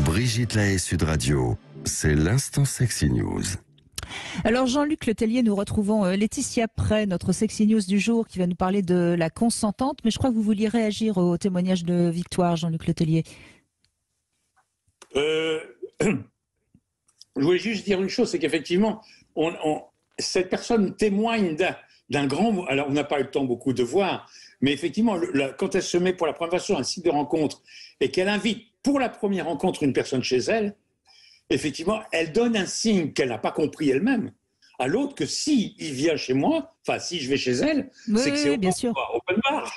Brigitte Lahaie, Sud Radio, c'est l'instant Sexy News. Alors Jean-Luc Letellier, nous retrouvons Laetitia Prey, notre Sexy News du jour, qui va nous parler de la consentante. Mais je crois que vous vouliez réagir au témoignage de Victoire, Jean-Luc Letellier. Je voulais juste dire une chose, c'est qu'effectivement, cette personne témoigne d'un grand... Alors, on n'a pas eu le temps beaucoup de voir, mais effectivement, quand elle se met pour la première fois sur un site de rencontre et qu'elle invite pour la première rencontre une personne chez elle, effectivement, elle donne un signe qu'elle n'a pas compris elle-même à l'autre que si il vient chez moi, enfin, si je vais chez elle, oui, c'est que c'est bien sûr. open bar.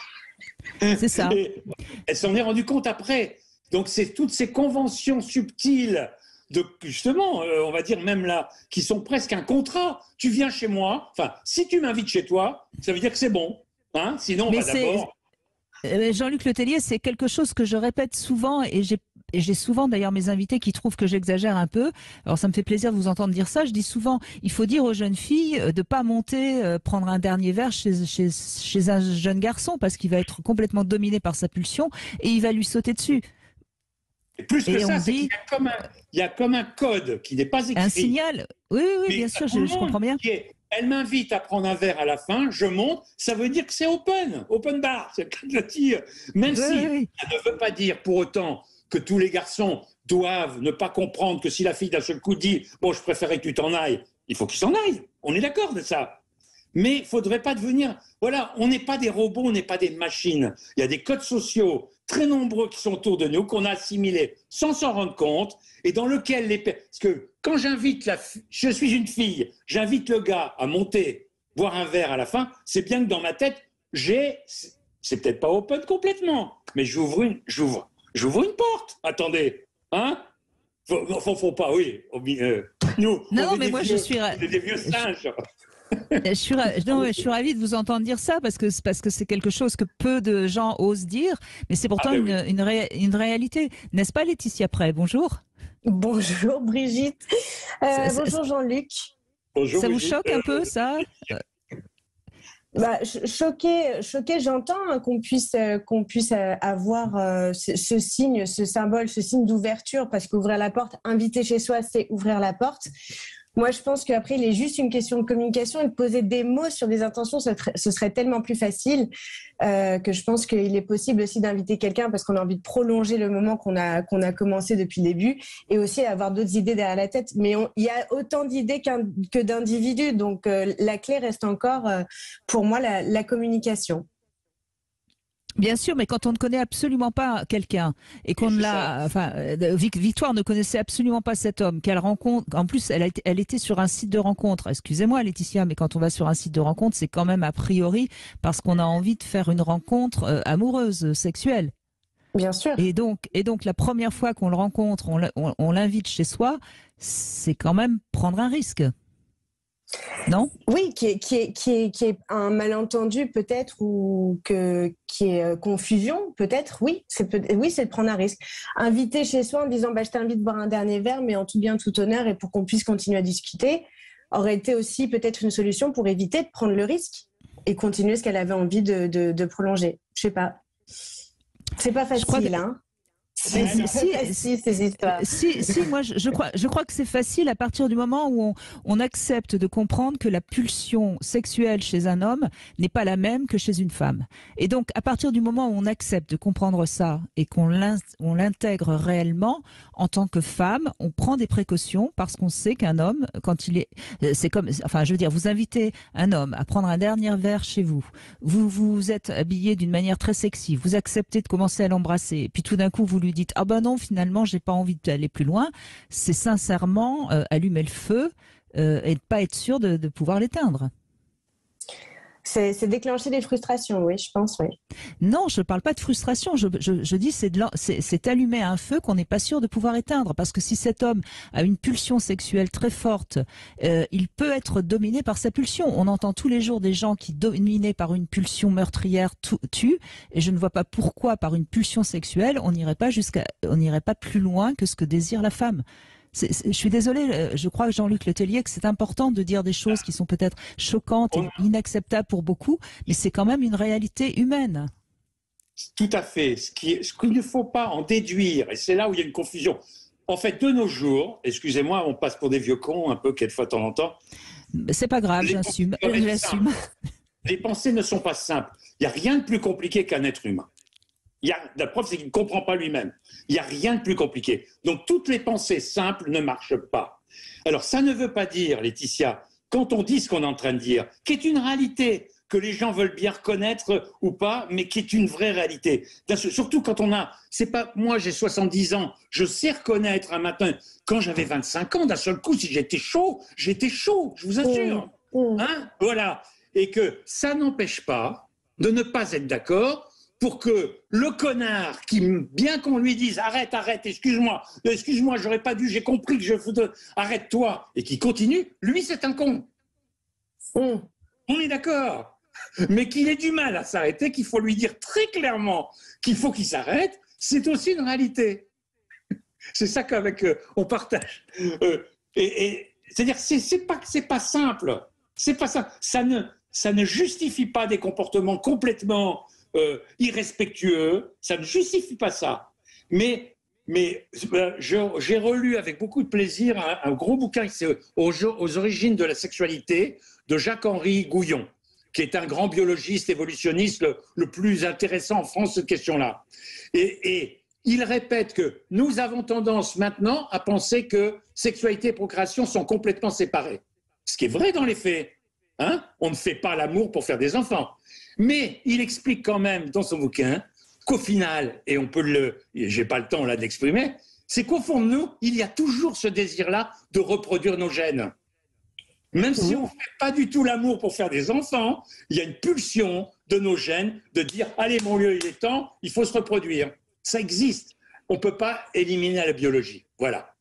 C'est ça. Et elle s'en est rendue compte après. Donc, c'est toutes ces conventions subtiles de, justement, on va dire même là, qui sont presque un contrat. Tu viens chez moi, enfin, si tu m'invites chez toi, ça veut dire que c'est bon. Hein, sinon, on va d'abord... Jean-Luc Letellier, c'est quelque chose que je répète souvent et j'ai souvent d'ailleurs mes invités qui trouvent que j'exagère un peu. Alors ça me fait plaisir de vous entendre dire ça. Je dis souvent, il faut dire aux jeunes filles de pas monter, prendre un dernier verre chez un jeune garçon parce qu'il va être complètement dominé par sa pulsion et il va lui sauter dessus. Et plus que ça, c'est qu'il y a comme un code qui n'est pas écrit. Un signal. Oui, bien sûr, je comprends bien. Elle m'invite à prendre un verre à la fin, je monte, ça veut dire que c'est open bar, c'est le cas de le dire. Même si ça ne veut pas dire pour autant que tous les garçons doivent ne pas comprendre que si la fille d'un seul coup dit « bon, je préférais que tu t'en ailles », il faut qu'il s'en aille. On est d'accord de ça. Mais il ne faudrait pas devenir... Voilà, on n'est pas des robots, on n'est pas des machines. Il y a des codes sociaux très nombreux qui sont autour de nous, qu'on a assimilés sans s'en rendre compte, et dans lequel Parce que quand j'invite je suis une fille, j'invite le gars à monter, boire un verre à la fin, c'est bien que dans ma tête, c'est peut-être pas open complètement, mais j'ouvre une porte. Attendez, hein? Faut pas, oui. Nous, non, mais moi je suis des vieux singes. Je suis ravie de vous entendre dire ça parce que c'est quelque chose que peu de gens osent dire, mais c'est pourtant une réalité. N'est-ce pas, Laetitia Prey? Bonjour. Bonjour Brigitte. Bonjour Jean-Luc. Bonjour. Ça vous choque un peu, ça? Choqué, j'entends qu'on puisse avoir ce signe, ce symbole, ce signe d'ouverture, parce qu'ouvrir la porte, inviter chez soi, c'est ouvrir la porte. Moi, je pense qu'après, il est juste une question de communication et de poser des mots sur des intentions, ce serait tellement plus facile que je pense qu'il est possible aussi d'inviter quelqu'un parce qu'on a envie de prolonger le moment qu'on a commencé depuis le début et aussi avoir d'autres idées derrière la tête. Mais il y a autant d'idées que d'individus, donc la clé reste encore, pour moi, la communication. Bien sûr, mais quand on ne connaît absolument pas quelqu'un et qu'on Victoire ne connaissait absolument pas cet homme qu'elle rencontre. En plus, elle était sur un site de rencontre. Excusez-moi, Laetitia, mais quand on va sur un site de rencontre, c'est quand même a priori parce qu'on a envie de faire une rencontre amoureuse, sexuelle. Bien sûr. Et donc, la première fois qu'on le rencontre, on l'invite chez soi, c'est quand même prendre un risque. Non? Oui, qui est un malentendu peut-être ou qui est confusion peut-être. Oui, c'est de prendre un risque. Inviter chez soi en disant je t'invite à boire un dernier verre, mais en tout bien tout honneur et pour qu'on puisse continuer à discuter, aurait été aussi peut-être une solution pour éviter de prendre le risque et continuer ce qu'elle avait envie de prolonger. Je sais pas. C'est pas facile, hein. Si, moi je crois que c'est facile à partir du moment où on accepte de comprendre que la pulsion sexuelle chez un homme n'est pas la même que chez une femme. Et donc à partir du moment où on accepte de comprendre ça et qu'on l'intègre réellement en tant que femme, on prend des précautions parce qu'on sait qu'un homme, quand il est, c'est comme, enfin je veux dire, vous invitez un homme à prendre un dernier verre chez vous, vous êtes habillé d'une manière très sexy, vous acceptez de commencer à l'embrasser, et puis tout d'un coup vous lui dites ah ben non, finalement j'ai pas envie d'aller plus loin, c'est sincèrement allumer le feu et ne pas être sûr de pouvoir l'éteindre. C'est déclencher des frustrations, oui, je pense, oui. Non, je ne parle pas de frustration. Je dis c'est allumer un feu qu'on n'est pas sûr de pouvoir éteindre. Parce que si cet homme a une pulsion sexuelle très forte, il peut être dominé par sa pulsion. On entend tous les jours des gens qui, dominés par une pulsion meurtrière, tuent. Et je ne vois pas pourquoi, par une pulsion sexuelle, on n'irait pas plus loin que ce que désire la femme. Je suis désolée, je crois, Jean-Luc Letellier, que c'est important de dire des choses qui sont peut-être choquantes et inacceptables pour beaucoup, mais c'est quand même une réalité humaine. Tout à fait. Ce qu'il ne faut pas en déduire, et c'est là où il y a une confusion, En fait, de nos jours, excusez-moi, on passe pour des vieux cons un peu quelquefois de temps en temps. C'est pas grave, j'assume. Les pensées ne sont pas simples. Il n'y a rien de plus compliqué qu'un être humain. La preuve, c'est qu'il ne comprend pas lui-même. Il n'y a rien de plus compliqué. Donc, toutes les pensées simples ne marchent pas. Alors, ça ne veut pas dire, Laetitia, quand on dit ce qu'on est en train de dire, qui est une réalité, que les gens veulent bien reconnaître ou pas, mais qui est une vraie réalité. Surtout quand on a... C'est pas... Moi, j'ai 70 ans. Je sais reconnaître un matin. Quand j'avais 25 ans, d'un seul coup, si j'étais chaud, je vous assure. Hein, voilà. Et que ça n'empêche pas de ne pas être d'accord pour que le connard, qui, bien qu'on lui dise « arrête, excuse-moi, j'aurais pas dû, j'ai compris que je faisais... arrête-toi » et qui continue, lui, c'est un con. On est d'accord. Mais qu'il ait du mal à s'arrêter, qu'il faut lui dire très clairement qu'il faut qu'il s'arrête, c'est aussi une réalité. C'est ça qu'avec on partage. C'est-à-dire, c'est pas simple. C'est pas ça. Ça ne justifie pas des comportements complètement irrespectueux. Ça ne justifie pas ça. Mais j'ai relu avec beaucoup de plaisir un gros bouquin aux origines de la sexualité de Jacques-Henri Gouillon, qui est un grand biologiste évolutionniste le plus intéressant en France, cette question-là. Et il répète que nous avons tendance maintenant à penser que sexualité et procréation sont complètement séparées. Ce qui est vrai dans les faits. Hein, on ne fait pas l'amour pour faire des enfants. Mais il explique quand même dans son bouquin qu'au final, et j'ai pas le temps là d'exprimer, c'est qu'au fond de nous, il y a toujours ce désir-là de reproduire nos gènes. Même si on ne fait pas du tout l'amour pour faire des enfants, il y a une pulsion de nos gènes de dire « Allez, mon lieu, il est temps, il faut se reproduire ». Ça existe. On ne peut pas éliminer la biologie. Voilà.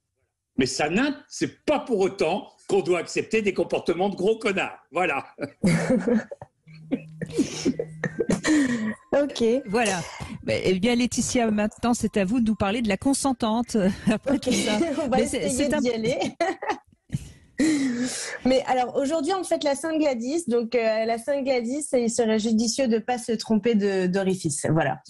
Mais ça c'est pas pour autant qu'on doit accepter des comportements de gros connards. Voilà. Ok. Voilà. Eh bien, Laetitia, maintenant, c'est à vous de nous parler de la consentante. Après tout ça. On va essayer d'y aller. Mais alors aujourd'hui on fête la Sainte Gladys, donc la Sainte Gladys, il serait judicieux de ne pas se tromper d'orifice. Voilà.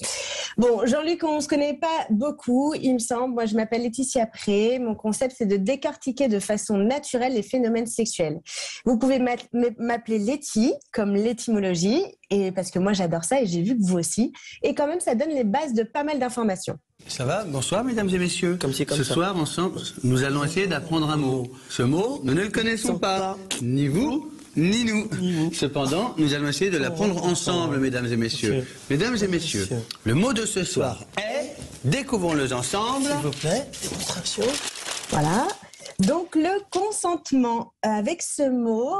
Bon, Jean-Luc, on ne se connaît pas beaucoup, il me semble. Moi, je m'appelle Laetitia Pré. Mon concept, c'est de décortiquer de façon naturelle les phénomènes sexuels. Vous pouvez m'appeler Letty, comme l'étymologie, et parce que moi, j'adore ça et j'ai vu que vous aussi. Et quand même, ça donne les bases de pas mal d'informations. Ça va? Bonsoir, mesdames et messieurs. Ce soir, ensemble, nous allons essayer d'apprendre un mot. Ce mot, nous ne le connaissons pas. Ni vous, ni nous. Cependant, nous allons essayer de l'apprendre ensemble, mesdames et messieurs. Mesdames et messieurs, le mot de ce soir est... Découvrons-le ensemble. S'il vous plaît, démonstration. Voilà. Donc, le consentement, avec ce mot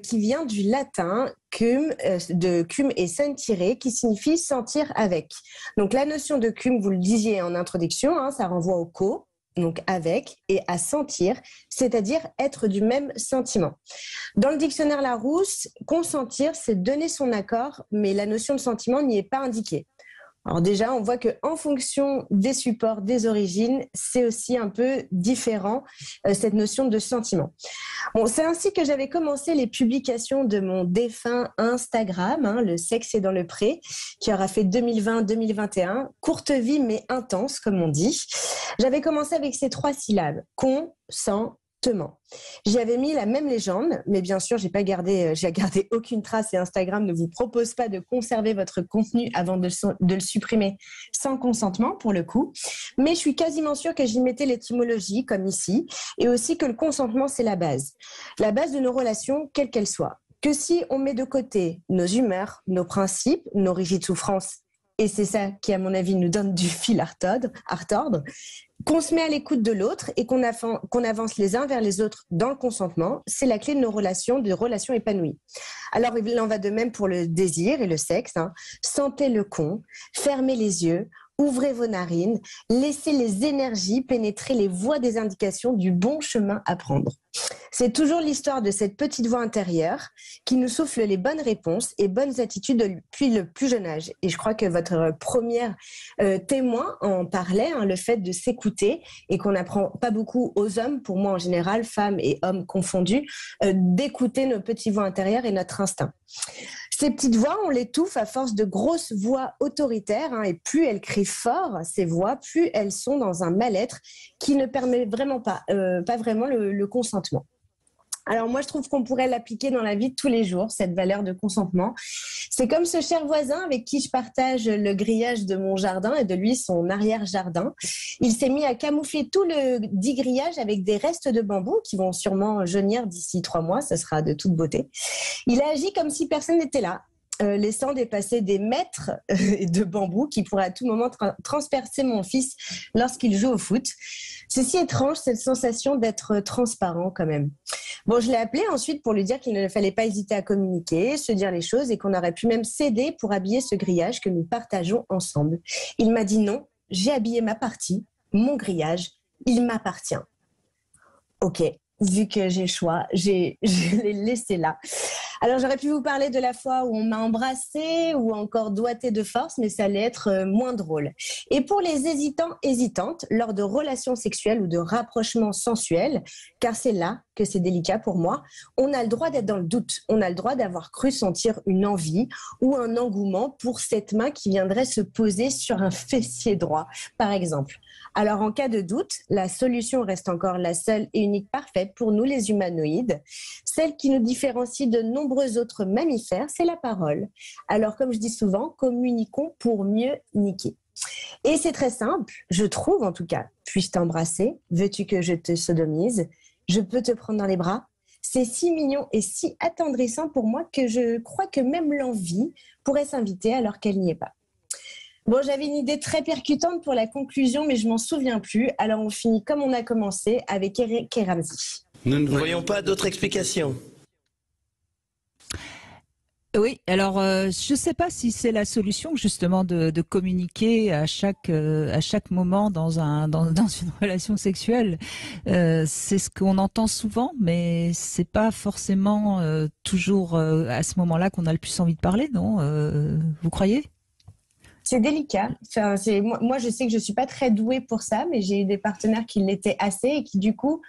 qui vient du latin de cum et sentire, qui signifie sentir avec. Donc, la notion de cum, vous le disiez en introduction, hein, ça renvoie au co, donc avec, et à sentir, c'est-à-dire être du même sentiment. Dans le dictionnaire Larousse, consentir, c'est donner son accord, mais la notion de sentiment n'y est pas indiquée. Alors déjà, on voit qu'en fonction des supports, des origines, c'est aussi un peu différent, cette notion de sentiment. Bon, c'est ainsi que j'avais commencé les publications de mon défunt Instagram, hein, le sexe est dans le pré, qui aura fait 2020-2021, courte vie mais intense, comme on dit. J'avais commencé avec ces 3 syllabes, consentement. J'y avais mis la même légende, mais bien sûr, j'ai gardé aucune trace et Instagram ne vous propose pas de conserver votre contenu avant de le supprimer sans consentement, pour le coup. Mais je suis quasiment sûre que j'y mettais l'étymologie, comme ici, et aussi que le consentement, c'est la base de nos relations, quelles qu'elles soient. Que si on met de côté nos humeurs, nos principes, nos rigides souffrances, et c'est ça qui, à mon avis, nous donne du fil à retordre, qu'on se met à l'écoute de l'autre et qu'on avance les uns vers les autres dans le consentement, c'est la clé de nos relations épanouies. Alors, il en va de même pour le désir et le sexe. Hein. Sentez le con, fermez les yeux, ouvrez vos narines, laissez les énergies pénétrer les voies des indications du bon chemin à prendre. C'est toujours l'histoire de cette petite voix intérieure qui nous souffle les bonnes réponses et bonnes attitudes depuis le plus jeune âge. Et je crois que votre première témoin en parlait, hein, le fait de s'écouter et qu'on n'apprend pas beaucoup aux hommes, pour moi en général, femmes et hommes confondus, d'écouter nos petites voix intérieures et notre instinct. Ces petites voix, on l'étouffe à force de grosses voix autoritaires, et plus elles crient fort, ces voix, plus elles sont dans un mal-être qui ne permet vraiment pas vraiment le consentement. Alors moi, je trouve qu'on pourrait l'appliquer dans la vie de tous les jours, cette valeur de consentement. C'est comme ce cher voisin avec qui je partage le grillage de mon jardin et de lui son arrière-jardin. Il s'est mis à camoufler tout le dit grillage avec des restes de bambou qui vont sûrement jaunir d'ici 3 mois, ça sera de toute beauté. Il a agi comme si personne n'était là, laissant dépasser des mètres de bambou qui pourraient à tout moment transpercer mon fils lorsqu'il joue au foot. C'est si étrange, cette sensation d'être transparent quand même. Bon, je l'ai appelé ensuite pour lui dire qu'il ne fallait pas hésiter à communiquer, se dire les choses et qu'on aurait pu même s'aider pour habiller ce grillage que nous partageons ensemble. Il m'a dit non, j'ai habillé ma partie, mon grillage, il m'appartient. Ok, vu que j'ai le choix, je l'ai laissé là. Alors, j'aurais pu vous parler de la fois où on m'a embrassée ou encore doigtée de force, mais ça allait être moins drôle. Et pour les hésitants, hésitantes, lors de relations sexuelles ou de rapprochements sensuels, car c'est là que c'est délicat pour moi, on a le droit d'être dans le doute. On a le droit d'avoir cru sentir une envie ou un engouement pour cette main qui viendrait se poser sur un fessier droit, par exemple. Alors, en cas de doute, la solution reste encore la seule et unique parfaite pour nous, les humanoïdes. Celle qui nous différencie de nombreux autres mammifères, c'est la parole. Alors, comme je dis souvent, communiquons pour mieux niquer. Et c'est très simple, je trouve en tout cas. Puis-je t'embrasser? Veux-tu que je te sodomise? Je peux te prendre dans les bras? C'est si mignon et si attendrissant pour moi que je crois que même l'envie pourrait s'inviter alors qu'elle n'y est pas. Bon, j'avais une idée très percutante pour la conclusion, mais je m'en souviens plus. Alors, on finit comme on a commencé avec Eric et Ramzi. Nous ne voyons pas d'autres explications. Oui, alors je ne sais pas si c'est la solution justement de communiquer à chaque moment dans une relation sexuelle. C'est ce qu'on entend souvent, mais c'est pas forcément toujours à ce moment-là qu'on a le plus envie de parler, non? Vous croyez? C'est délicat. Enfin, moi, je sais que je suis pas très douée pour ça, mais j'ai eu des partenaires qui l'étaient assez et qui, du coup,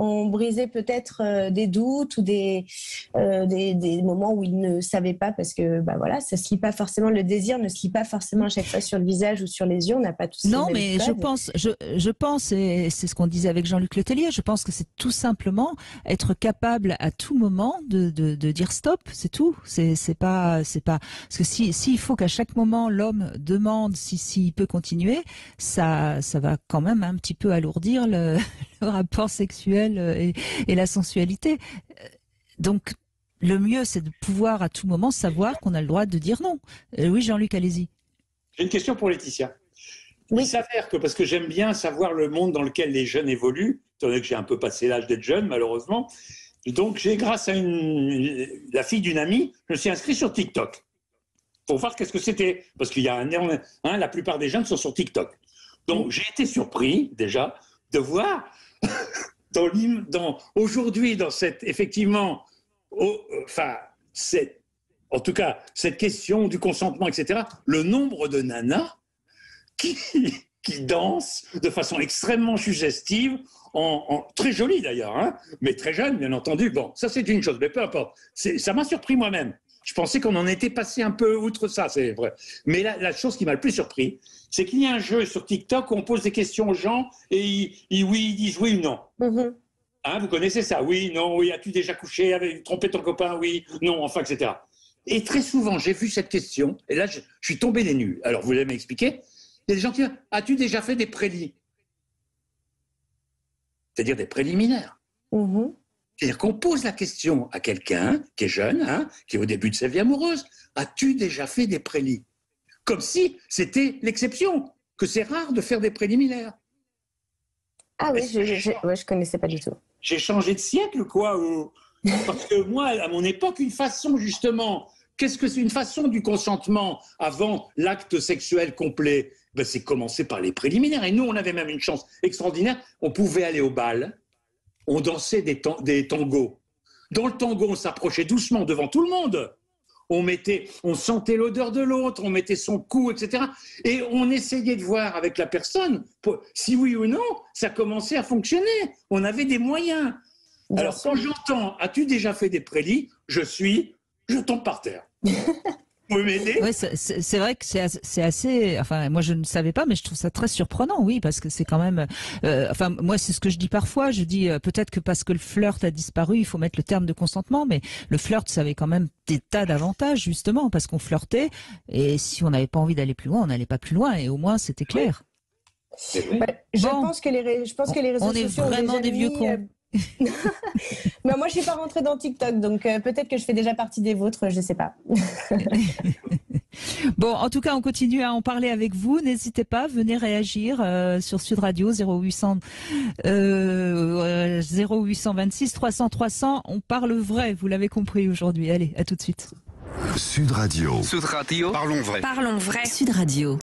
ont brisé peut-être des doutes ou des moments où ils ne savaient pas parce que voilà, ça se lit pas forcément, le désir ne se lit pas forcément à chaque fois sur le visage ou sur les yeux, on n'a pas tous non, mais je pense et c'est ce qu'on disait avec Jean-Luc Letellier, je pense que c'est tout simplement être capable à tout moment de dire stop, c'est tout. C'est pas parce que s'il faut qu'à chaque moment l'homme demande s'il peut continuer, ça va quand même un petit peu alourdir le rapport sexuel et la sensualité. Donc, le mieux, c'est de pouvoir à tout moment savoir qu'on a le droit de dire non. Oui, Jean-Luc, allez-y. J'ai une question pour Laetitia. Oui. Il s'avère que, parce que j'aime bien savoir le monde dans lequel les jeunes évoluent, étant donné que j'ai un peu passé l'âge d'être jeune, malheureusement, donc grâce à la fille d'une amie, je me suis inscrit sur TikTok pour voir qu'est-ce que c'était. Parce qu'il y a la plupart des jeunes sont sur TikTok. Donc, j'ai été surpris, déjà, de voir aujourd'hui, dans cette, effectivement, en tout cas, cette question du consentement, etc., le nombre de nanas qui dansent de façon extrêmement suggestive, très jolie d'ailleurs, mais très jeune, bien entendu. Bon, ça c'est une chose, mais peu importe. Ça m'a surpris moi-même. Je pensais qu'on en était passé un peu outre ça, c'est vrai. Mais la chose qui m'a le plus surpris, c'est qu'il y a un jeu sur TikTok où on pose des questions aux gens et ils disent oui ou non. Mm-hmm. Vous connaissez ça? Oui, non, oui. As-tu déjà trompé ton copain? Oui, non, enfin, etc. Et très souvent, j'ai vu cette question et là, je suis tombé des nues. Alors, vous allez m'expliquer? Il y a des gens qui disent, as-tu déjà fait des prélis? C'est-à-dire des préliminaires. Mm-hmm. C'est-à-dire qu'on pose la question à quelqu'un qui est jeune, qui est au début de sa vie amoureuse. As-tu déjà fait des prélis? Comme si c'était l'exception, que c'est rare de faire des préliminaires. Ah oui, je connaissais pas du tout. J'ai changé de siècle, quoi. Parce que moi, à mon époque, une façon, justement, qu'est-ce que c'est une façon du consentement avant l'acte sexuel complet? C'est commencer par les préliminaires. Et nous, on avait même une chance extraordinaire. On pouvait aller au bal, on dansait des tangos. Dans le tango, on s'approchait doucement devant tout le monde. On sentait l'odeur de l'autre, on mettait son cou, etc. Et on essayait de voir avec la personne si oui ou non, ça commençait à fonctionner. On avait des moyens. Alors, quand j'entends « As-tu déjà fait des prélis ?» je tombe par terre. Vous pouvez m'aider? Ouais, c'est vrai que c'est assez. Enfin, moi je ne savais pas, mais je trouve ça très surprenant, oui, parce que c'est quand même. Enfin, moi c'est ce que je dis parfois. Je dis peut-être que parce que le flirt a disparu, il faut mettre le terme de consentement, mais le flirt, ça avait quand même des tas d'avantages justement parce qu'on flirtait et si on n'avait pas envie d'aller plus loin, on n'allait pas plus loin et au moins c'était clair. Je pense que les réseaux on est sociaux vraiment ont déjà des vieux cons. Mais moi, je suis pas rentrée dans TikTok, donc peut-être que je fais déjà partie des vôtres, je sais pas. Bon, en tout cas, on continue à en parler avec vous. N'hésitez pas, venez réagir sur Sud Radio 0826 300 300. On parle vrai, vous l'avez compris aujourd'hui. Allez, à tout de suite. Sud Radio. Sud Radio. Parlons vrai. Parlons vrai. Sud Radio.